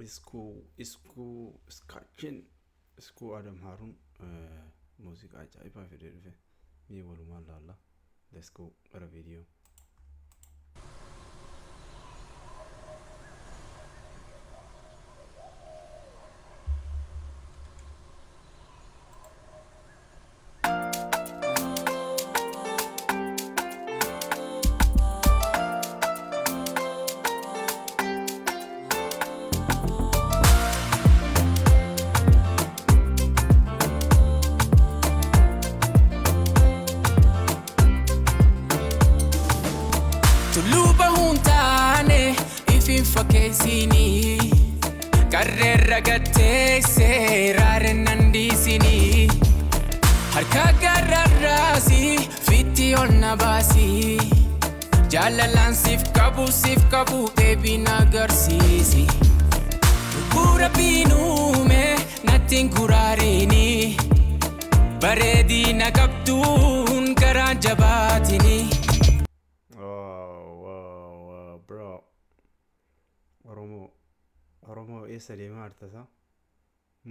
Isku skachin isku Adam Harun musiqa ajaa'ibaa fidee dhufe mee walumaan laalla. Let's go gara video. Tuluba huntane ifin fakkeessini karreerra gattee seeraare nandisini harka gararraasi fitti ol na baasi jaalalaan siif qabu eebbiin agarsiisi bu'uura biinuume nattiin guraarini bareedina qabduun garaan jabaatini. Bro, Oromo eessa deemaa jirta sa?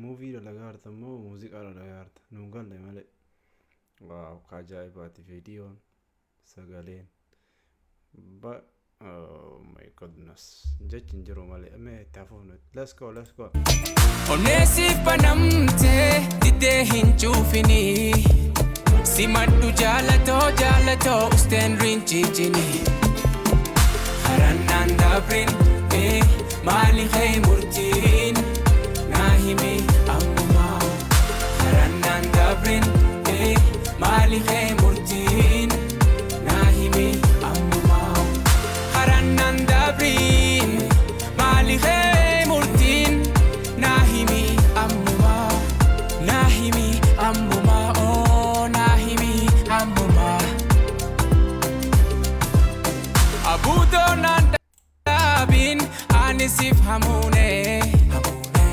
Movie dalagaa jirta moo muuziqaa dalagaa jirta? Nuun galle malee. Waaw, ka ajaa'ibaati viidiyoon, sagaleen. Oh my goodness. Jechi hin jiru malee. Mee itti hafuufnu. Let's go. Onneesiif banamtee diddee hin cuufini simaddu jaalatoo usteen rinchichini harannaan daabrin maali kee murtiin naa himi ammumaa harannaan daabrin maali kee murtiin naa himi ammumaa harannaan daabrin maali kee murtiin naa himi ammumaa oh naa himi ammumaa abuudoonaan daabin anisiif hamuune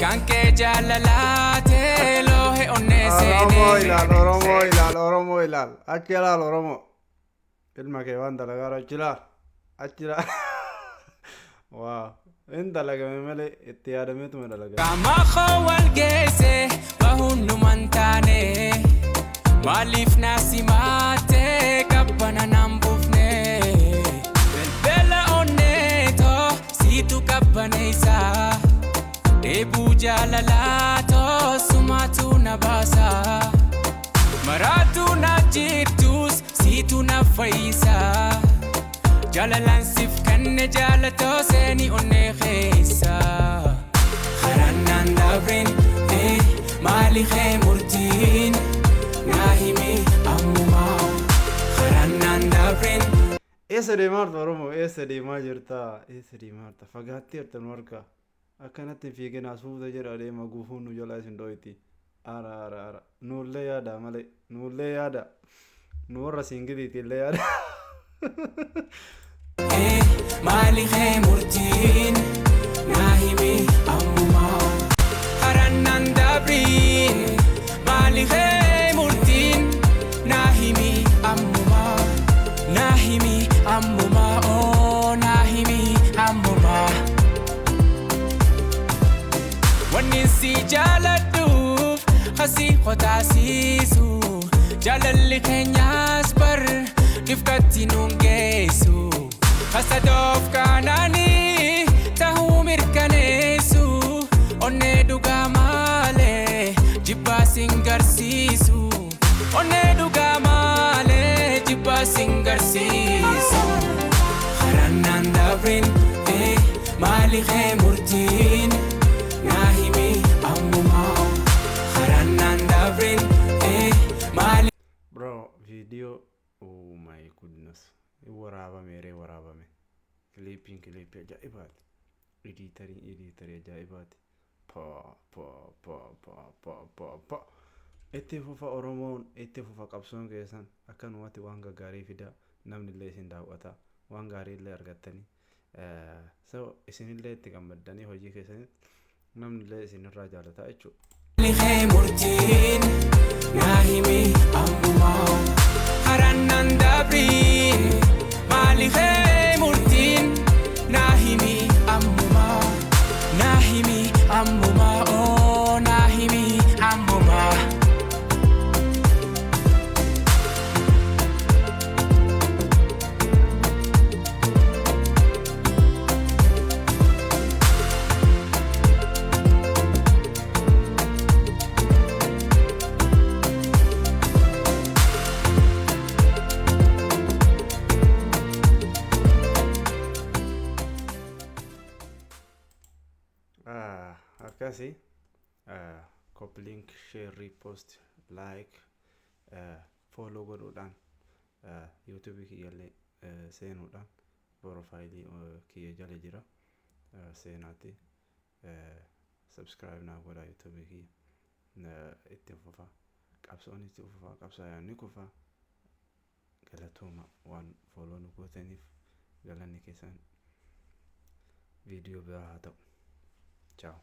kankee jaalalaatee loohe onnee seenee Oromoo ilaal. Achi ilaal Oromoo. Ilma kee waan dalagaa achi ilaal. Waaw. In dalagame malee itti yaadameetuma dalagame. Qaama koo wal geesse bahunnuman taane maaliif naasi maatee qabbana nan buufne belbela onneetoo siitu qabbaneessa deebuu jaalalaatoo sumaatu na baasa maraatu na jirtus siitu na fayyisa jaalalaan siif kanne jaalatoo seeni onnee keessa harannaan daabrin maali kee murtiin naa himi ammumaa harannaan daabrin. Eessa deemaa jirta Oromoo? Eessa deemaa jirta? Fagaattee jirta nu harkaa. Akkanatti fiiginaa suuta jedha deema guufuun nu jalaa isin dho'iti. Ara. Nuullee yaada malee. Nu warra singiliiti illee yaada. maali kee murtiin naa himi ammumaa harannaan daabrin maali kee murtiin naa himi ammumaa oh naa himi ammumaa wanni si jaaladhuuf hasi qotaasiisu jaalalli keenyaas bar dhifkatti nuun geessu hasadoof kaanaanii tahuu mirkaneessu onnee dhugaa maalee jibbaas hin garsiisu onnee dhugaa maalee jibbaas hin garsiisu harannaan daabrin maali kee murtiin naa himi ammumaa harannaan daabrin maali. Bro, video. Oh my goodness. Waraabame. Clipping ajaa'ibaati. Editarii ajaa'ibaati. Pa. Itti fufa Oromoon itti fufa qabsoon keessan akkanumatti waan gaggaarii fida namni illee isin daawwata waan gaarii illee argattanii isinillee itti gammaddanii hojii keessanitti namni illee isinirraa jaalataa jechuudha. Maali murtiin naa himi ammumaa harannaan daabrin maali murtiin naa himi ammumaa naa himi ammuma oo naa himi ammuma. akkasi copy link share repost like follow godhuudhaan YouTube kiyyallee seenuudhaan profiilii kiyya jala jira seenaati subscribe naa godhaa YouTube kiyya itti fufaa qabsoon itti fufaa qabsaa'aan ni kufaa galatooma waan follow nu gootaniif galanni keessan viidiyoo biraa haa ta'u ciao